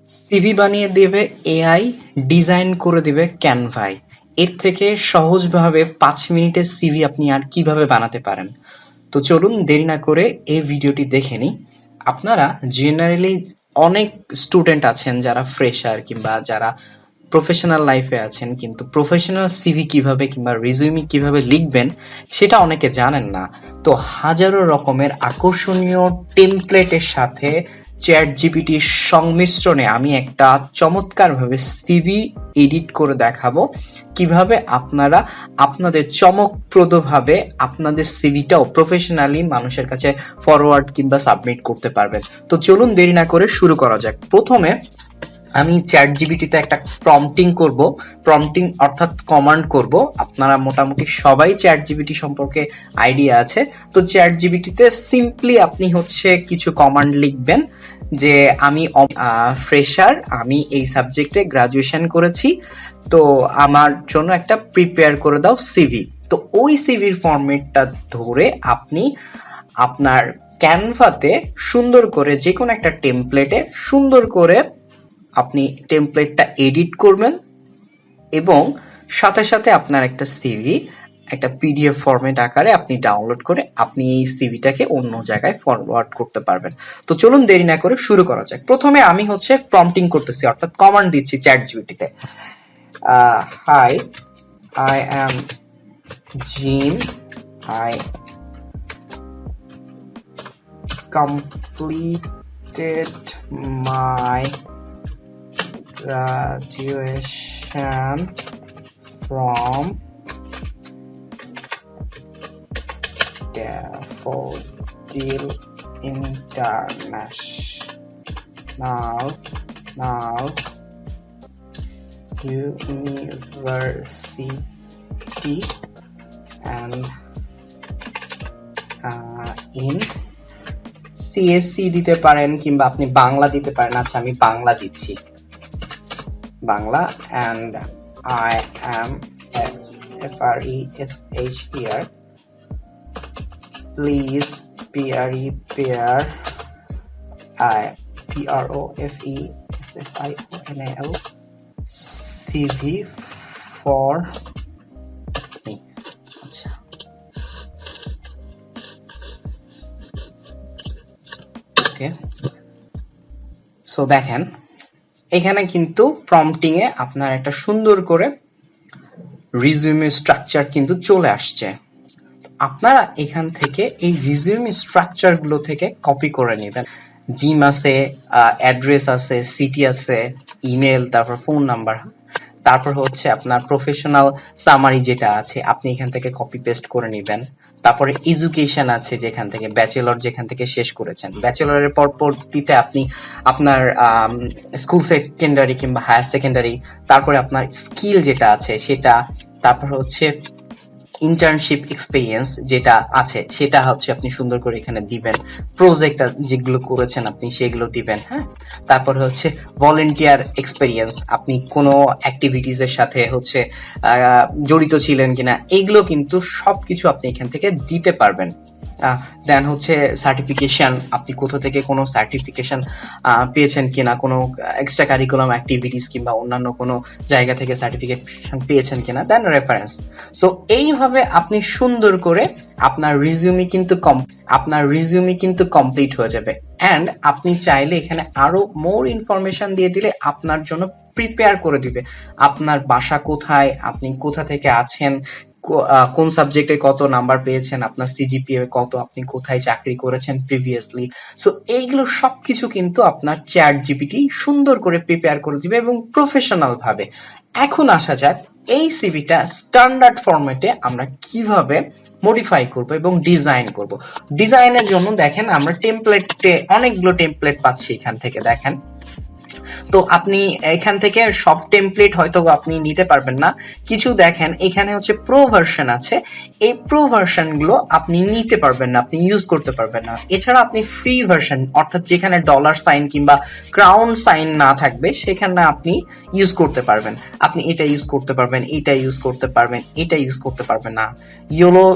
CV বানিয়ে দেবে AI, design করে দিবে ক্যানভায়। এর থেকে সহজভাবে 5 মিনিটের সিভি আপনি আর কিভাবে বানাতে পারেন? তো চলুন দেরি না করে এই ভিডিওটি দেখে নিই। আপনারা জেনারেলি অনেক স্টুডেন্ট আছেন যারা ফ্রেশার কিংবা যারা প্রফেশনাল লাইফে আছেন, কিন্তু প্রফেশনাল সিভি কিভাবে কিংবা রিজিউমি কিভাবে লিখবেন সেটা অনেকে জানেন না। তো হাজারো রকমের আকর্ষণীয় টেমপ্লেটের সাথে চ্যাট জিপিটির সংমিশ্রণে আমি একটা চমৎকারভাবে সিভি এডিট করে দেখাবো কিভাবে আপনারা আপনাদের চমকপ্রদভাবে আপনাদের সিভিটাও প্রফেশনালি মানুষের কাছে ফরওয়ার্ড কিংবা সাবমিট করতে পারবেন। তো চলুন দেরি না করে শুরু করা যাক। প্রথমে আমি চ্যাট জিপিটিতে একটা প্রম্পটিং অর্থাৎ কমান্ড করব। আপনারা মোটামুটি সবাই চ্যাট জিপিটি সম্পর্কে আইডিয়া আছে। তো চ্যাট জিপিটিতে সিম্পলি আপনি কিছু কমান্ড লিখবেন যে আমি ফ্রেশার, আমি এই সাবজেক্টে গ্রাজুয়েশন করেছি, তো আমার জন্য একটা প্রিপেয়ার করে দাও সিভি। তো ওই সিভির ফরম্যাটটা ধরে আপনি আপনার ক্যানভাতে সুন্দর করে যে কোনো একটা টেমপ্লেটে সুন্দর করে আপনি টেমপ্লেটটা এডিট করবেন এবং সাথে সাথে আপনার একটা সিভি একটা পিডিএফ ফরম্যাট আকারে আপনি ডাউনলোড করে আপনি এই সিভিটাকে অন্য জায়গায় ফরওয়ার্ড করতে পারবেন। তো চলুন দেরি না করে শুরু করা যাক। প্রথমে আমি প্রম্পটিং করতেছি অর্থাৎ কমান্ড দিচ্ছি চ্যাট জিপিটিতে। Hi, I am Jim, I completed my graduation from Daffodil International University and in CSC দিতে পারেন কিংবা আপনি বাংলা দিতে পারেন। আচ্ছা, আমি বাংলা দিচ্ছি, Bangla. and I am FRESH please prepare PROFESSIONAL CV for me. আচ্ছা, ওকে। সো দেখেন এখানে কিন্তু প্রম্পটিং এ আপনার একটা সুন্দর করে রিজিউমি স্ট্রাকচার কিন্তু চলে আসছে। আপনারা এখান থেকে এই রিজিউমি স্ট্রাকচার গুলো থেকে কপি করে নেবেন। জিম আছে, অ্যাড্রেস আছে, সিটি আছে, ইমেল, তারপর ফোন নাম্বার, তারপর আপনার প্রফেশনাল সামারি যেটা আছে আপনি এখান থেকে কপি পেস্ট করে নেবেন। তারপরে এডুকেশন আছে, যেখান থেকে ব্যাচেলর যেখান থেকে শেষ করেছেন, ব্যাচেলরের পরবর্তীতে আপনি আপনার স্কুল সেকেন্ডারি কিংবা হায়ার সেকেন্ডারি, তারপরে আপনার স্কিল যেটা আছে সেটা, তারপর ইন্টার্নশিপ এক্সপেরিয়েন্স যেটা আছে সেটা আপনি সুন্দর করে এখানে দিবেন। প্রজেক্ট যেগুলো করেছেন আপনি সেগুলো দিবেন। হ্যাঁ, তারপর ভলেন্টিয়ার এক্সপেরিয়েন্স, আপনি কোনো অ্যাক্টিভিটিস এর সাথে জড়িত ছিলেন কিনা, এগুলো কিন্তু সবকিছু আপনি এখান থেকে দিতে পারবেন। দেন সার্টিফিকেশন, আপনি কোথা থেকে কোনো সার্টিফিকেশন পেয়েছেন কিনা, কোনো এক্সট্রা কারিকুলাম অ্যাক্টিভিটিস কিংবা অন্যান্য কোনো জায়গা থেকে সার্টিফিকেশন পেয়েছেন কিনা, দেন রেফারেন্স। সো এইভাবে আপনি সুন্দর করে আপনার রিজিউমি কিন্তু কমপ্লিট হয়ে যাবে। অ্যান্ড আপনি চাইলে এখানে আরো মোর ইনফরমেশন দিয়ে দিলে আপনার জন্য প্রিপেয়ার করে দিবে। আপনার বাসা কোথায়, আপনি কোথা থেকে আছেন, কোন সাবজেক্টে কত নাম্বার পেয়েছেন, আপনার সিজিপিএ কত, আপনি কোথায় চাকরি করেছেন প্রিভিয়াসলি। সো এইগুলো সবকিছু কিন্তু আপনার চ্যাট জিপিটি সুন্দর করে প্রিপেয়ার করে দিবে এবং প্রফেশনাল ভাবে। এখন আসা যাক এই সিভিটা স্ট্যান্ডার্ড ফরম্যাটে আমরা কিভাবে মডিফাই করব এবং ডিজাইন করব। ডিজাইনের জন্য দেখেন আমরা টেমপ্লেটে অনেকগুলো টেমপ্লেট পাচ্ছি এখান থেকে। দেখেন, তো আপনি এখান থেকে সব টেমপ্লেট হয়তো আপনি নিতে পারবেন না। কিছু দেখেন এখানে প্রো ভার্সন আছে, এই প্রো ভার্সন গুলো আপনি নিতে পারবেন না, আপনি ইউজ করতে পারবেন না। এছাড়া আপনি ফ্রি ভার্সন অর্থাৎ যেখানে ডলার সাইন কিংবা ক্রাউন সাইন না থাকবে সেখানে আপনি ইউজ করতে পারবেন। আপনি এটা ইউজ করতে পারবেন, এটা ইউজ করতে পারবেন, এটা ইউজ করতে পারবেন না। ইয়েলো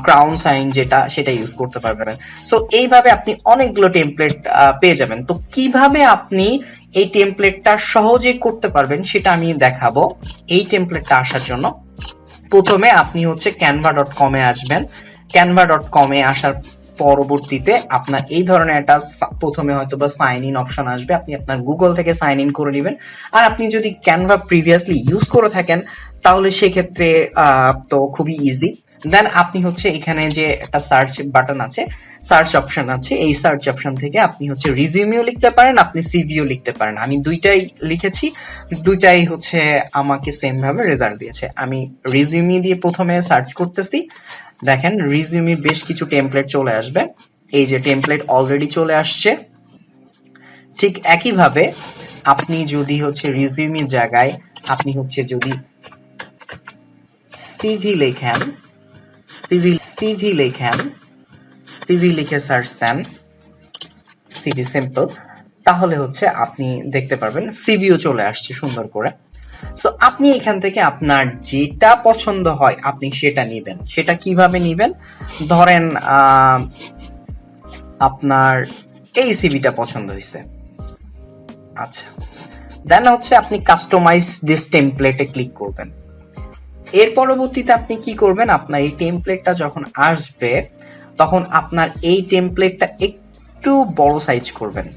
ক্রাউন সাইন যেটা সেটা ইউজ করতে পারবেন। সো এইভাবে আপনি অনেকগুলো টেমপ্লেট পেয়ে যাবেন। তো কিভাবে আপনি এই টেমপ্লেটটা সহজে করতে পারবেন সেটা আমি দেখাবো। এই টেমপ্লেটটা আসার জন্য প্রথমে আপনি হচ্ছে canva.com-এ আসবেন। canva.com-এ আসার পরবর্তীতে আপনার এই ধরনের একটা প্রথমে হয়তো বা সাইন ইন অপশন আসবে, আপনি আপনার গুগল থেকে সাইন ইন করে নেবেন। আর আপনি যদি ক্যানভা প্রিভিয়াসলি ইউজ করে থাকেন তাহলে সেক্ষেত্রে তো খুবই ইজি। দেন আপনি হচ্ছে এখানে যে একটা সার্চ বাটন আছে, সার্চ অপশন আছে, এই সার্চ অপশন থেকে আপনি হচ্ছে রিজিউমিও লিখতে পারেন, আপনি সিভিও লিখতে পারেন। আমি দুইটাই লিখেছি, দুইটাই হচ্ছে আমাকে সেম ভাবে রেজাল্ট দিয়েছে। আমি রিজিউমি দিয়ে প্রথমে সার্চ করতেছি, দেখেন রিজিউমি বেশ কিছু টেমপ্লেট চলে আসবে। এই যে টেমপ্লেট অলরেডি চলে আসছে। ঠিক একইভাবে আপনি যদি হচ্ছে রিজিউমির জায়গায় আপনি হচ্ছে যদি সিভি লেখেন, সিভি লেখেন, সিভি লিখে সার্চ দেন, সিভি সিম্পল, তাহলে হচ্ছে আপনি দেখতে পারবেন সিভিও চলে আসছে সুন্দর করে। সো আপনি এখান থেকে আপনার যেটা পছন্দ হয় আপনি সেটা নিবেন। সেটা কিভাবে নিবেন? ধরেন আপনার এই সিভিটা পছন্দ হয়েছে, আচ্ছা, দেন হচ্ছে আপনি কাস্টমাইজ দিস টেমপ্লেটে ক্লিক করবেন। এর পরবর্তীতে আপনি কি করবেন, আপনার এই টেমপ্লেটটা যখন আসবে তখন আপনার এই টেমপ্লেটটা একটু বড় সাইজ করবেন।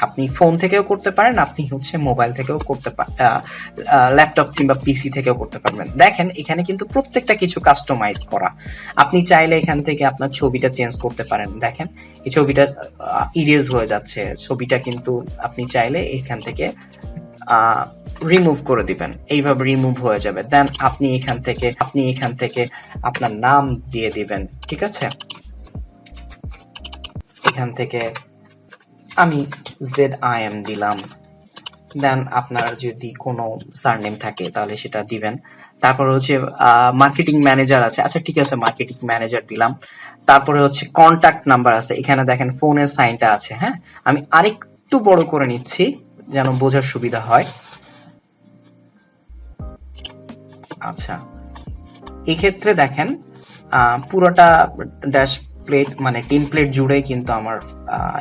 আপনি ফোন থেকেও করতে পারেন, আপনি হচ্ছে মোবাইল থেকেও করতে পারেন, ল্যাপটপ কিংবা পিসি থেকেও করতে পারবেন। দেখেন এখানে কিন্তু প্রত্যেকটা কিছু কাস্টমাইজ করা। আপনি চাইলে এখান থেকে আপনার ছবিটা চেঞ্জ করতে পারেন। দেখেন এই ছবিটা ইরেজ হয়ে যাচ্ছে, ছবিটা কিন্তু আপনি চাইলে এখান থেকে রিমুভ করে দিবেন, এইভাবে রিমুভ হয়ে যাবে। দেন আপনি এখান থেকে আপনার নাম দিয়ে দিবেন, ঠিক আছে? এখান থেকে আমি ZIM দিলাম। দেন আপনার যদি কোনো সারনেম থাকে তাহলে সেটা দিবেন। তারপরে হচ্ছে মার্কেটিং ম্যানেজার আছে, আচ্ছা ঠিক আছে মার্কেটিং ম্যানেজার দিলাম। তারপরে হচ্ছে কন্টাক্ট নাম্বার আছে, এখানে দেখেন ফোনের সাইনটা আছে। হ্যাঁ, আমি আরেকটু বড় করে নিচ্ছি যেন বোঝার সুবিধা হয়। আচ্ছা, এক্ষেত্রে দেখেন পুরোটা ড্যাশ প্লেট মানে টেমপ্লেট জুড়ে কিন্তু আমার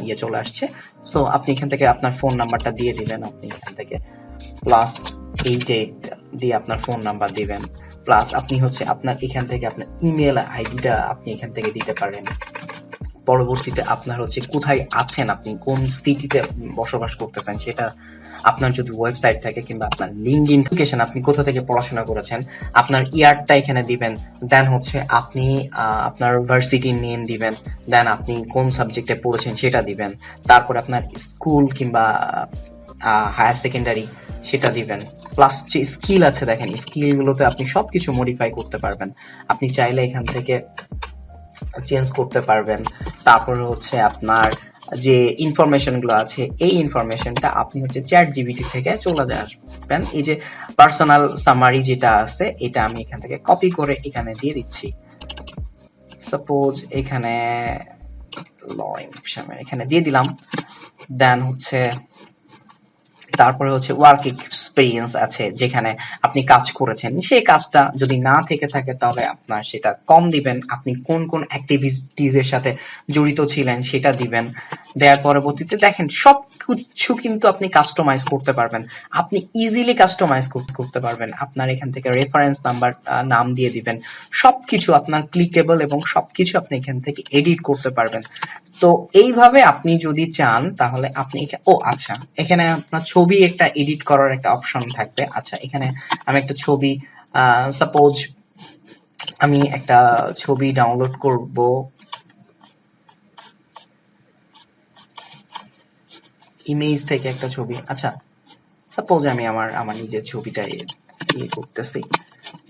ইয়ে চলে আসছে। সো আপনি এখান থেকে আপনার ফোন নাম্বারটা দিয়ে দিবেন, আপনি এখান থেকে +88 দিয়ে আপনার ফোন নাম্বার দিবেন, প্লাস আপনি হচ্ছে আপনার এখান থেকে আপনার ইমেল আইডিটা আপনি এখান থেকে দিতে পারেন। পরবর্তীতে আপনার হচ্ছে কোথায় আছেন, আপনি কোন সিটিতে বসবাস করতেছেন সেটা, আপনার যদি ওয়েবসাইট থাকে কিংবা আপনার লিঙ্কডইন লোকেশন, আপনি কোথা থেকে পড়াশোনা করেছেন, আপনার ইয়ারটা এখানে দিবেন। দেন হচ্ছে আপনি আপনার ভার্সিটির নেম দিবেন, দেন আপনি কোন সাবজেক্টে পড়েছেন সেটা দিবেন। তারপর আপনার স্কুল কিংবা হায়ার সেকেন্ডারি সেটা দিবেন। প্লাস হচ্ছে স্কিল আছে, দেখেন স্কিলগুলোতে আপনি সবকিছু মডিফাই করতে পারবেন। আপনি চাইলে এখান থেকে চেঞ্জ করতে পারবেন। তারপরে হচ্ছে আপনার যে ইনফরমেশন গুলো আছে এই ইনফরমেশনটা আপনি হচ্ছে চ্যাট জিপিটি থেকে চলে আসবেন। এই যে পার্সোনাল সামারি যেটা আছে এটা আমি এখান থেকে কপি করে এখানে দিয়ে দিচ্ছি। সাপোজ এখানে এখানে দিয়ে দিলাম। দেন হচ্ছে তারপরে হচ্ছে ওয়ার্ক এক্সপিরিয়েন্স আছে, যেখানে আপনি কাজ করেছেন সেই কাজটা যদি না থেকে থাকে তাহলে আপনার সেটা কম দিবেন। আপনি কোন কোন অ্যাক্টিভিটিজ এর সাথে জড়িত ছিলেন সেটা দিবেন। দেওয়ার পরবর্তীতে দেখেন সবকিছু কিন্তু আপনি কাস্টমাইজ করতে পারবেন, আপনি ইজিলি কাস্টমাইজ করতে পারবেন। আপনার এখান থেকে রেফারেন্স নাম্বার নাম দিয়ে দিবেন, সবকিছু আপনার ক্লিকেবল এবং সবকিছু আপনি এখান থেকে এডিট করতে পারবেন। তো এইভাবে আপনি যদি চান তাহলে আপনি আচ্ছা এখানে আপনার ছবি একটা এডিট করার একটা অপশন থাকবে। আচ্ছা এখানে আমি একটা ছবি সাপোজ আমি একটা ছবি ডাউনলোড করব, ইমেজ থেকে একটা ছবি। আচ্ছা সাপোজ আমি আমার নিজের ছবিটা ইয়ে করতেছি।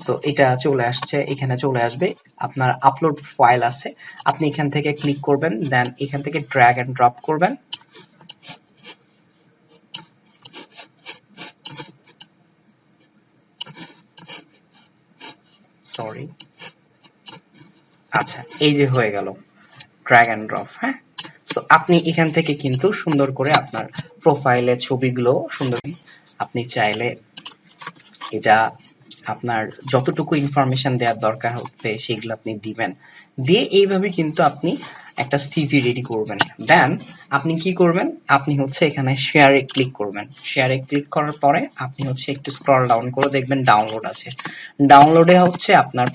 সো এটা চলে আসছে, এখানে চলে আসবে। আপনার আপলোড ফাইল আছে, আপনি এখান থেকে ক্লিক করবেন, দেন এখান থেকে ড্র্যাগ এন্ড ড্রপ করবেন। সরি, আচ্ছা এই যে হয়ে গেল ড্র্যাগ এন্ড ড্রপ। হ্যাঁ, সো আপনি এখান থেকে কিন্তু সুন্দর করে আপনার প্রোফাইলের ছবিগুলো সুন্দর, আপনি চাইলে এটা আপনার যতটুকু ইনফরমেশন দেওয়ার দরকার হচ্ছে সেগুলো আপনি দিবেন, দিয়ে এইভাবে কিন্তু আপনি একটা সিভি রেডি করবেন। দেন আপনি কি করবেন, আপনি হচ্ছে এখানে শেয়ারে ক্লিক করবেন। শেয়ারে ক্লিক করার পরে আপনি হচ্ছে একটু স্ক্রল ডাউন করে দেখবেন ডাউনলোড আছে। ডাউনলোডে হচ্ছে আপনার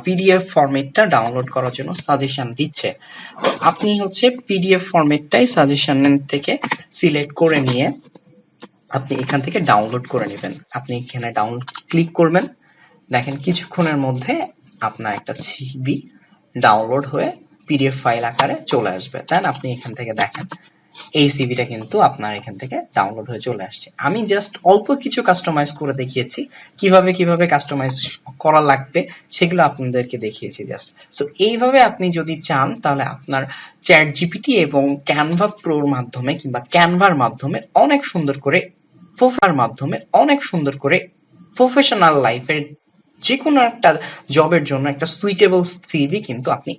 পিডিএফ ফরম্যাটটা ডাউনলোড করার জন্য সাজেশন দিচ্ছে। তো আপনি হচ্ছে পিডিএফ ফরম্যাটটাই সাজেশন থেকে সিলেক্ট করে নিয়ে আপনি এখান থেকে ডাউনলোড করে নেবেন। আপনি এখানে ডাউনলোড ক্লিক করবেন, দেখেন কিছুক্ষণের মধ্যে আপনার একটা সিভি ডাউনলোড হয়ে পিডিএফ ফাইল আকারে চলে আসবে। দেন আপনি এখান থেকে দেখেন এই সিভিটা কিন্তু আপনার এখান থেকে ডাউনলোড হয়ে চলে আসছে। আমি জাস্ট অল্প কিছু কাস্টমাইজ করে দেখিয়েছি, কিভাবে কাস্টমাইজ করা লাগবে সেগুলো আপনাদেরকে দেখিয়েছি জাস্ট। সো এইভাবে আপনি যদি চান তাহলে আপনার চ্যাট জিপিটি এবং ক্যানভা প্রোর মাধ্যমে কিংবা ক্যানভার মাধ্যমে অনেক সুন্দর করে প্রফেশনাল লাইফের যে কোনো একটা জবের জন্য একটা সুইটেবল সিভি কিন্তু আপনি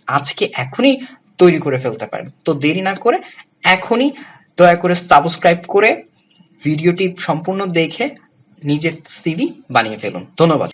এখনই তৈরি করে ফেলতে পারেন। তো দেরি না করে এখনই দয়া করে সাবস্ক্রাইব করে ভিডিওটি সম্পূর্ণ দেখে নিজের সিভি বানিয়ে ফেলুন। ধন্যবাদ।